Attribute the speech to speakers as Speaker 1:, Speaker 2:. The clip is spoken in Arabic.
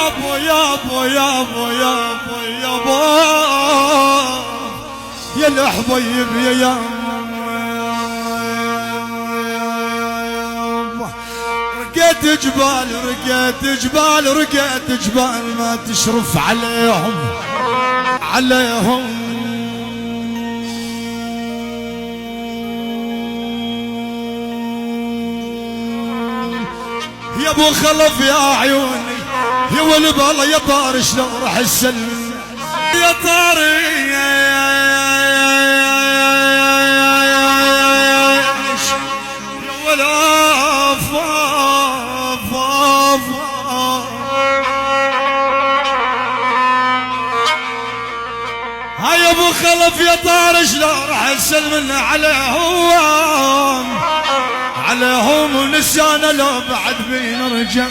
Speaker 1: يابا يابا يابا يابا يابا يا الحبيب يا يابا. رقيت جبال رقيت جبال رقيت جبال ما تشرف عليهم عليهم. يا ابو خلف يا عيوني يا ولد الله يا طاري شلون راح السلم يا طاري يا ولا فاف هاي ابو خلف يا طاري شلون راح السلم عليهم عليهم ونسانا لو بعد بينرجع